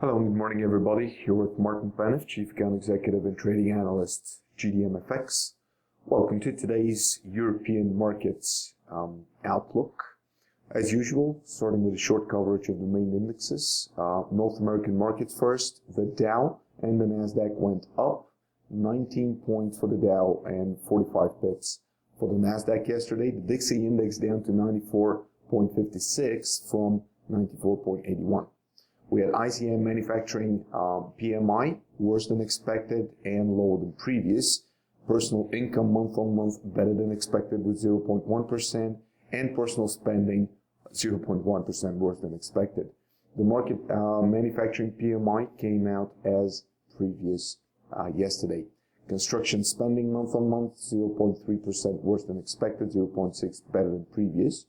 Hello and good morning, everybody. Here with Martin Paniff, Chief Account Executive and Trading Analyst, GDMFX. Welcome to today's European markets outlook. As usual, starting with a short coverage of the main indexes. North American markets first. The Dow and the Nasdaq went up 19 points for the Dow and 45 pips for the Nasdaq yesterday. The Dixie index down to 94.56 from 94.81. We had ICM Manufacturing PMI, worse than expected and lower than previous. Personal income month-on-month better than expected with 0.1%, and personal spending 0.1% worse than expected. The market manufacturing PMI came out as previous yesterday. Construction spending month-on-month 0.3% worse than expected, 0.6% better than previous.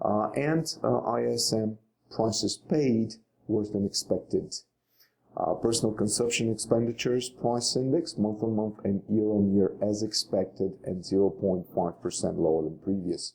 And ISM prices paid worse than expected. Personal consumption expenditures price index month-on-month and year-on-year as expected and 0.5% lower than previous.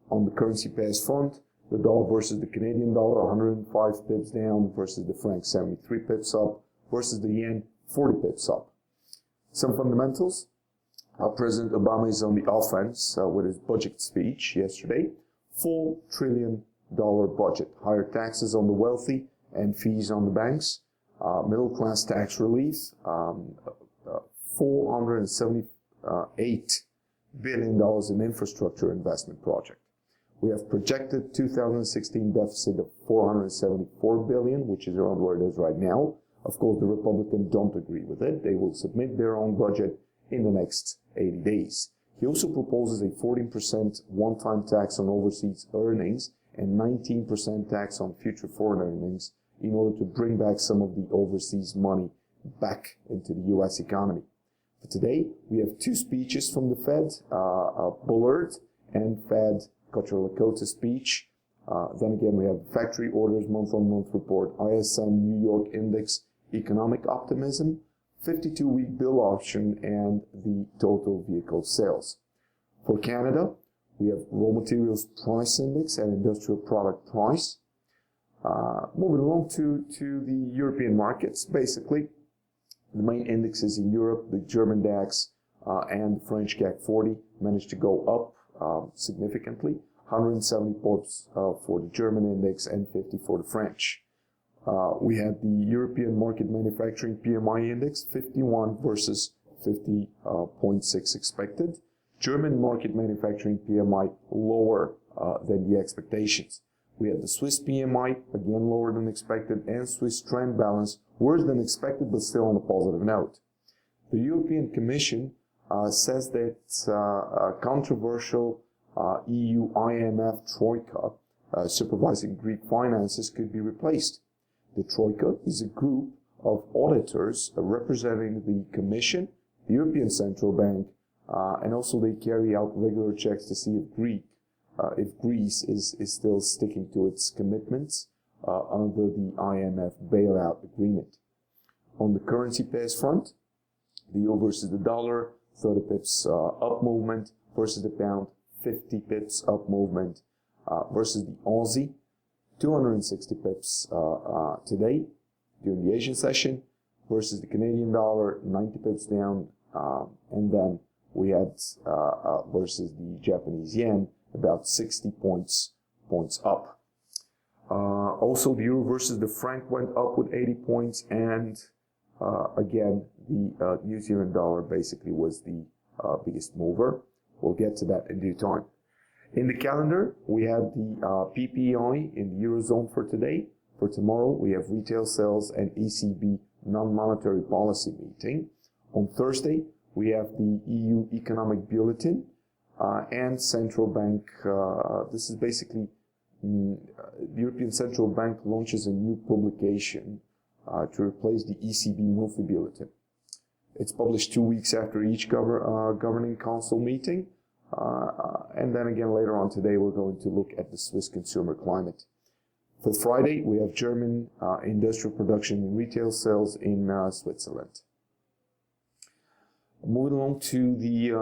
On the currency pairs front, the dollar versus the Canadian dollar 105 pips down versus the franc 73 pips up versus the yen 40 pips up. Some fundamentals. President Obama is on the offense with his budget speech yesterday. $4 trillion budget. Higher taxes on the wealthy and fees on the banks, middle-class tax relief, $478 billion in infrastructure investment project. We have projected 2016 deficit of $474 billion, which is around where it is right now. Of course, the Republicans don't agree with it. They will submit their own budget in the next 80 days. He also proposes a 14% one-time tax on overseas earnings and 19% tax on future foreign earnings in order to bring back some of the overseas money back into the U.S. economy. For today, we have two speeches from the Fed, Bullard and Fed Kocher-Lakota speech. Then again, we have factory orders month-on-month report, ISM New York Index, economic optimism, 52-week bill option, and the total vehicle sales. For Canada, we have raw materials price index and industrial product price. Moving along to the European markets, basically, the main indexes in Europe, the German DAX and the French CAC 40 managed to go up significantly, 170 points for the German index and 50 for the French. We had the European market manufacturing PMI index, 51 versus 50.6 expected. German market manufacturing PMI lower than the expectations. We had the Swiss PMI, again lower than expected, and Swiss trend balance worse than expected, but still on a positive note. The European Commission says that controversial EU IMF troika supervising Greek finances could be replaced. The troika is a group of auditors representing the Commission, the European Central Bank, and also they carry out regular checks to see if Greece is still sticking to its commitments under the IMF bailout agreement. On the currency pairs front, the euro versus the dollar, 30 pips up movement versus the pound, 50 pips up movement versus the Aussie, 260 pips today during the Asian session versus the Canadian dollar, 90 pips down, and then we had versus the Japanese yen about 60 points up. Also, the euro versus the franc went up with 80 points, and again, the New Zealand dollar basically was the biggest mover. We'll get to that in due time. In the calendar, we had the PPI in the Eurozone for today. For tomorrow, we have retail sales and ECB Non-monetary policy meeting. On Thursday, we have the EU Economic Bulletin and Central Bank. This is basically the European Central Bank launches a new publication to replace the ECB Monthly Bulletin. It's published 2 weeks after each governing council meeting. And then again later on today we're going to look at the Swiss consumer climate. For Friday, we have German industrial production and retail sales in Switzerland. Moving along to the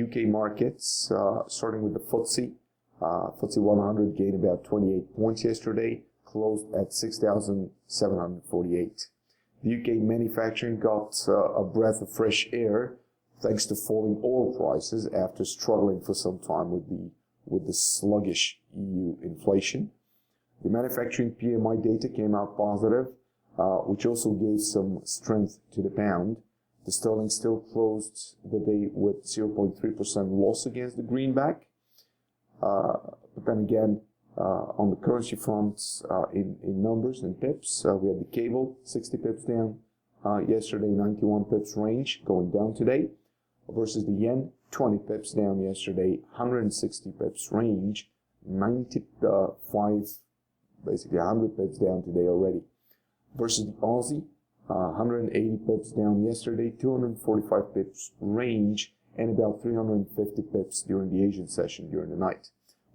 UK markets, starting with the FTSE. FTSE 100 gained about 28 points yesterday, closed at 6,748. The UK manufacturing got a breath of fresh air thanks to falling oil prices after struggling for some time with the sluggish EU inflation. The manufacturing PMI data came out positive, which also gave some strength to the pound. The sterling still closed the day with 0.3% loss against the greenback. But then again, on the currency front, in numbers and pips, we had the cable 60 pips down yesterday, 91 pips range going down today, versus the yen 20 pips down yesterday, 160 pips range, 95, basically 100 pips down today already, versus the Aussie 180 pips down yesterday, 245 pips range, and about 350 pips during the Asian session during the night,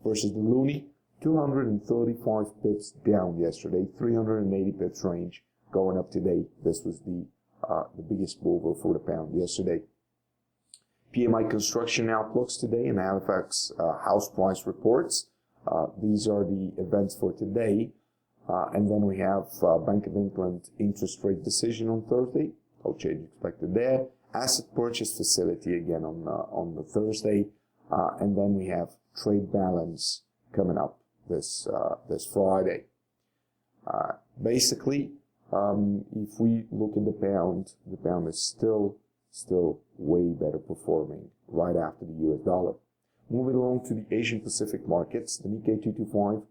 versus the loonie 235 pips down yesterday, 380 pips range, going up today. This was the biggest mover for the pound yesterday. PMI construction outlooks today and Halifax house price reports. These are the events for today. And then we have Bank of England interest rate decision on Thursday. No change expected there. Asset purchase facility again on the Thursday. And then we have trade balance coming up this Friday. Basically, if we look at the pound is still way better performing right after the US dollar. Moving along to the Asian Pacific markets, the Nikkei 225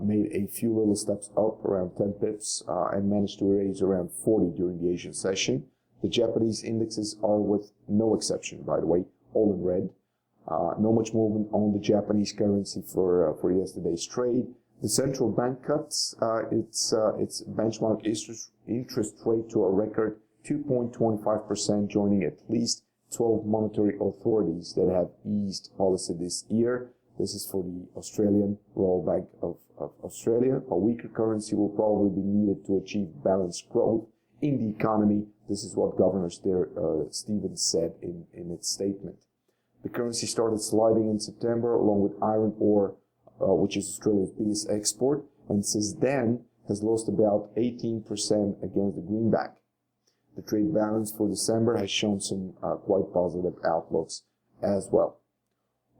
made a few little steps up around 10 pips and managed to raise around 40 during the Asian session. The Japanese indexes are, with no exception, by the way, all in red. No much movement on the Japanese currency for yesterday's trade. The central bank cuts its benchmark interest rate to a record 2.25%, joining at least 12 monetary authorities that have eased policy this year. This is for the Australian Royal Bank of Australia. A weaker currency will probably be needed to achieve balanced growth in the economy. This is what Governor Stevens said in its statement. The currency started sliding in September along with iron ore, which is Australia's biggest export, and since then has lost about 18% against the greenback. The trade balance for December has shown some quite positive outlooks as well.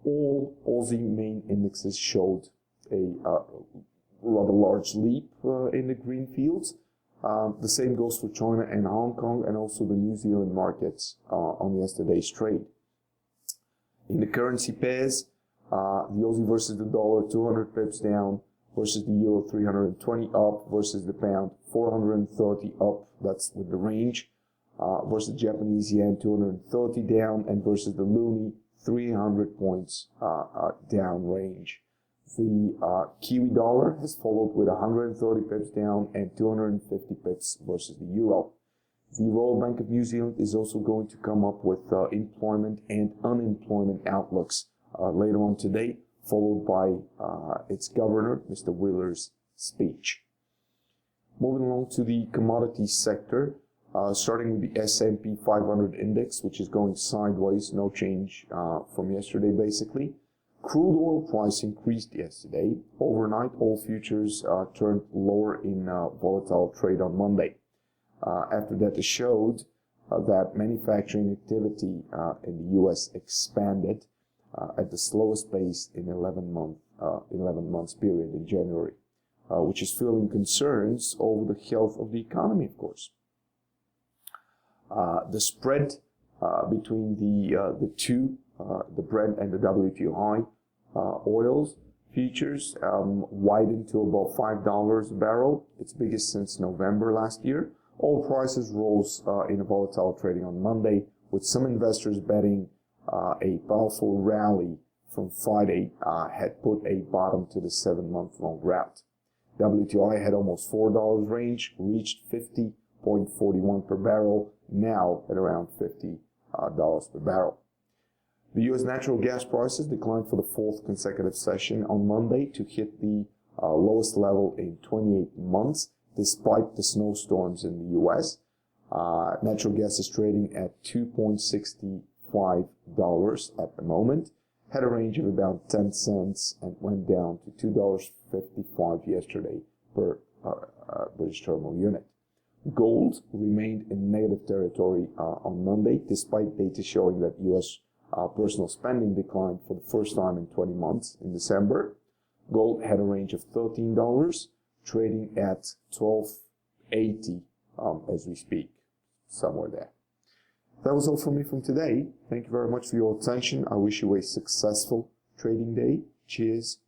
All Aussie main indexes showed a rather large leap in the green fields. The same goes for China and Hong Kong, and also the New Zealand markets on yesterday's trade. In the currency pairs, the Aussie versus the dollar 200 pips down, versus the euro 320 up, versus the pound 430 up, that's with the range, versus the Japanese yen 230 down, and versus the loonie 300 points down range. The Kiwi dollar has followed with 130 pips down and 250 pips versus the euro. The Royal Bank of New Zealand is also going to come up with employment and unemployment outlooks later on today, followed by its governor, Mr. Wheeler's speech. Moving along to the commodities sector, starting with the S&P 500 index, which is going sideways, no change from yesterday basically. Crude oil price increased yesterday. Overnight, oil futures turned lower in volatile trade on Monday. After that, it showed that manufacturing activity in the U.S. expanded at the slowest pace in 11 months period in January, which is fueling concerns over the health of the economy, of course. The spread between the two, the Brent and the WTI oils futures widened to about $5 a barrel, its biggest since November last year. Oil prices rose in a volatile trading on Monday, with some investors betting a powerful rally from Friday had put a bottom to the 7-month-long rout. WTI had almost $4 range, reached 50.41 per barrel, now at around $50 per barrel. The U.S. natural gas prices declined for the 4th consecutive session on Monday to hit the lowest level in 28 months, despite the snowstorms in the U.S. Natural gas is trading at $2.65 at the moment, had a range of about 10 cents and went down to $2.55 yesterday per British thermal unit. Gold remained in negative territory on Monday, despite data showing that U.S. Personal spending declined for the first time in 20 months in December. Gold had a range of $13, trading at $12.80 as we speak, somewhere there. That was all from me from today. Thank you very much for your attention. I wish you a successful trading day. Cheers.